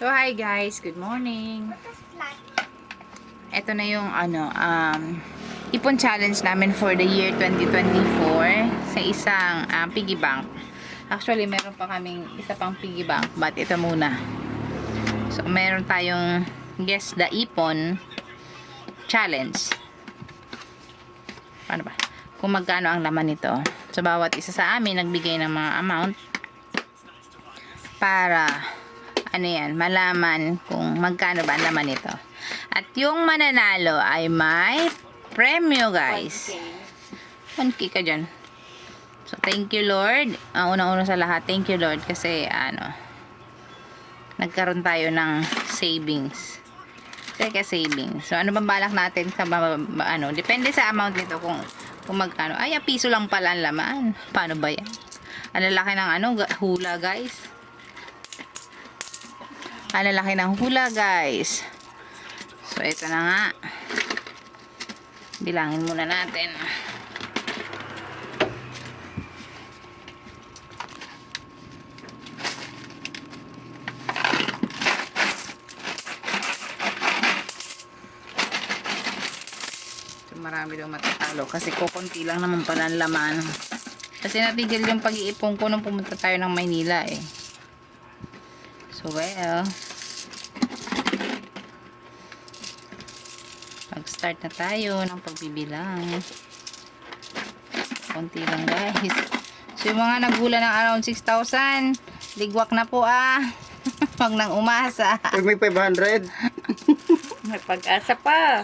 So, hi guys. Good morning. Ito na yung ipon challenge namin for the year 2024 sa isang piggy bank. Actually, meron pa kaming isa pang piggy bank, but ito muna. So, meron tayong guess the ipon challenge. Paano ba? Kung magkano ang laman nito. So, bawat isa sa amin nagbigay ng mga amount para malaman kung magkano ba ang laman nito. At yung mananalo ay may premyo, guys. 1K ka dyan. So, thank you, Lord. Unang-una sa lahat, thank you, Lord, kasi nagkaroon tayo ng savings. Teka, savings. So, ano bang balak natin sa depende sa amount nito kung magkano. Ay, piso lang pala ang laman. Paano ba yan? Ang lalaki ng hula, guys. Ang lalaki ng hula, guys. So, ito na nga. Bilangin muna natin. So, marami daw matatalo. Kasi kukunti lang naman pala ang laman. Kasi natigil yung pag-iipon ko nung pumunta tayo ng Maynila eh. So, well, mag-start na tayo ng pagbibilang. Konti lang, guys. So, yung mga naghula ng around 6,000, ligwak na po Huwag nang umasa. Pag may 500. May pag-asa pa.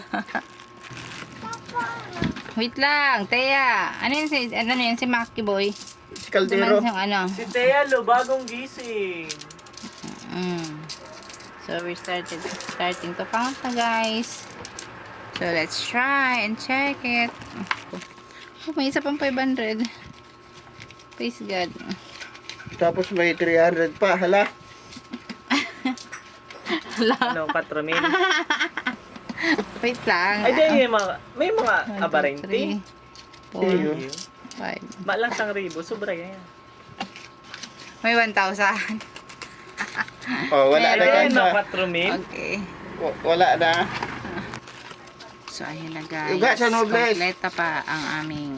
Wait lang, Teya. Ano yun si Maki Boy? Si Caldero. Si Thea Lo, bagong gising. So, we're starting to count na, guys. So, let's try and check it. Oh, may isa pang 500. Praise God. Tapos may 300 pa. Hala. Ano, 4,000? Wait lang. Ay, di, may mga abarente. 4, Iyo. 5. Malang sang ribo, sobra yan. May 1,000. Oh, wala na Meron. Ayun, kansa. 4,000. Okay. Wala na. So, ayun na, guys. Uga sa Nobles. Kompleta pa ang aming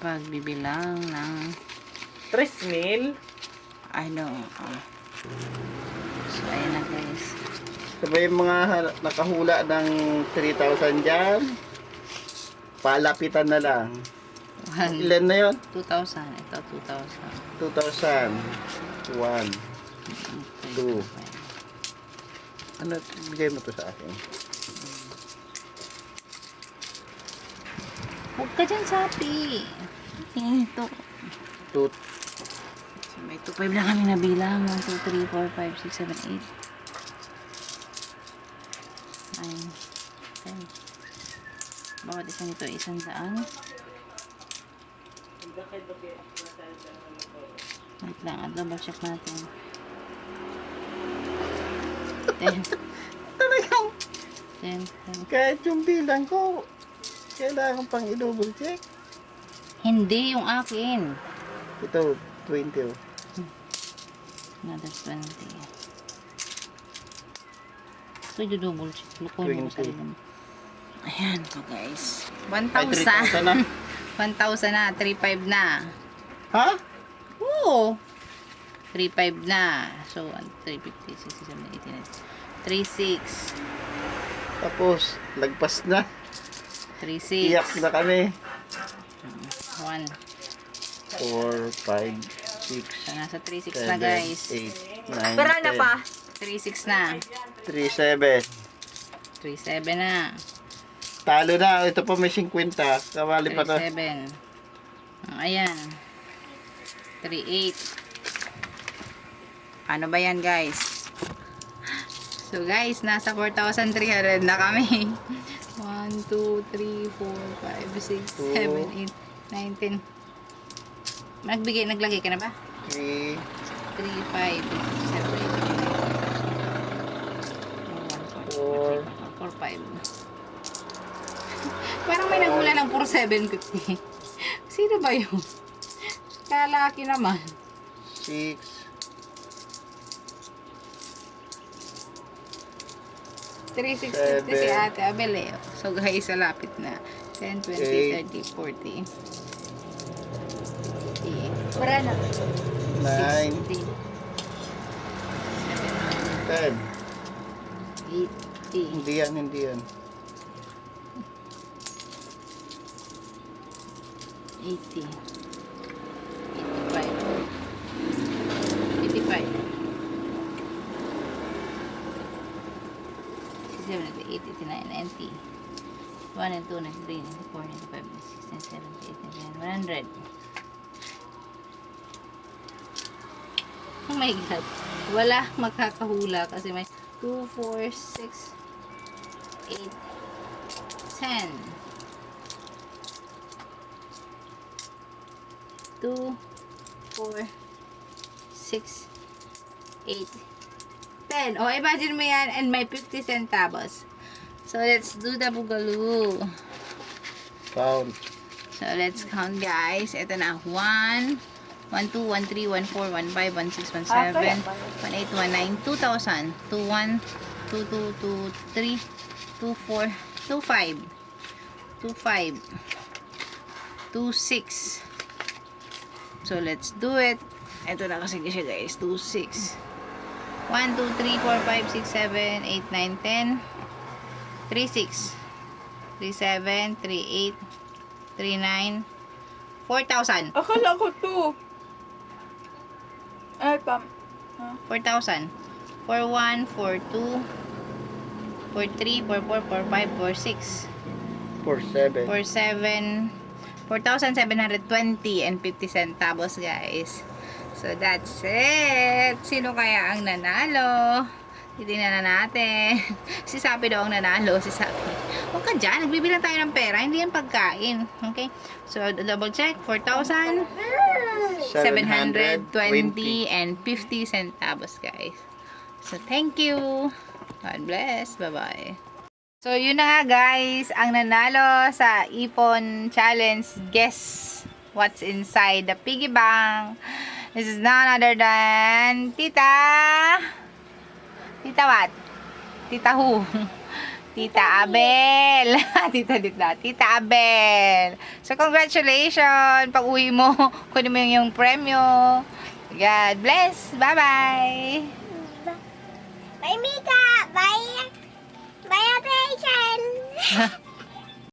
pagbibilang ng 3,000? So, ayun na, guys. Sabay yung mga nakahula ng 3,000 dyan. Palapitan na lang. Ilan na yun? 2,000. Ito, 2,000. 2,000. 1. 2. Ano? Bigay mo to sa akin. Huwag ka dyan, sapi. Ito. 2. So, may 2,500 lang kami nabilang. 1, 2, 3, 4, 5, 6, 7, 8. 9, 10. Bawat isa nito ay 100. Wait lang, double check natin. 10. Talagang 10, 10. kahit yung bilang ko, kailangan pang i-double check. Hindi, yung akin. Ito, 20. Another 20. So, double check. Lukunin ko 20. sarili mo. Ayan po, guys. Ay, 1,000. 3,000 na. 1,000 na. 3,500 na. Ha? Oo. 3,500 na. So, 350, 60, 70, 86. Tapos, lagpas na. 36. Iyak na kami. 1. 4, 5, 6, So, nasa 36 na, 7, guys. 8, 9, Pero na pa. 36 na. 3, 7. 37 na. Talo na. Ito pa may 50. Kamali pa to. 37. Ayan. 38. Ano ba yan, guys? So, guys, nasa 4,300 na kami. 1, 2, 3, 4, 5, 6, 7, 8, 9, 10. Naglagay ka na ba? 3, 3, 5, 7, 8, 9, 10. 4, 5. Parang may nagula ng 4,750. Sino ba yun? Kalaki naman. 6, 3,650 si Ate Abel eh. So guys, sa lapit na. 10, 20, 30, 40. 50. Wala na. 9, 60. 10. 80. Hindi yan, hindi yan. 80. 85. 85. 70, 80, 89, 90. 1 and 2, 93, 94, 95, 96, 97, 88, 99, 100. Oh my God. Wala makakahula kasi may 2, 4, 6, 8, 10. 2, 4, 6, 8, 10. Oh, imagine mo yan and may 50 centavos. So, let's do the boogaloo. Count. So, let's count guys. Ito na. 1, 1, 2, 1, 3, 1, 4, 1, 5, 1, 6, 1, 7, 1, 8, 1, 9, 2,000. 2, 1, 2, 2, 2, 3, 2, 4, 2, 5. 2, 5. 2, 6. So, let's do it. Ito na kasi siya guys. 2, 6. 1, 2, 3, 4, 5, 6, 7, 8, 9, 10. 3, 6. 3, 7, 3, 8, 3, 9, 4,000. Akala ko 2. Ay, 4,000. 4, 1, 4, 2, 4, 3, 4, 4, 4, 5, 4, 6. 4, 7. 4, 7. 4,720 and 50 centavos guys. So that's it. Sino kaya ang nanalo? Titingnan na natin. Si Sapi daw ang nanalo. Si Sapi. Huwag ka dyan. Nagbibilang tayo ng pera. Hindi yan pagkain. Okay? So double check. 4,720 and 50 centavos guys. So thank you. God bless. Bye-bye. So, yun na nga guys, ang nanalo sa Ipon Challenge. Guess what's inside the piggy bank. This is none other than Tita what? Tita who? Tita Abel. Tita Abel. So, congratulations. Pag uwi mo, kunin mo yung premyo. God bless. Bye-bye. Bye, Mika. Bye. Bye, Operation.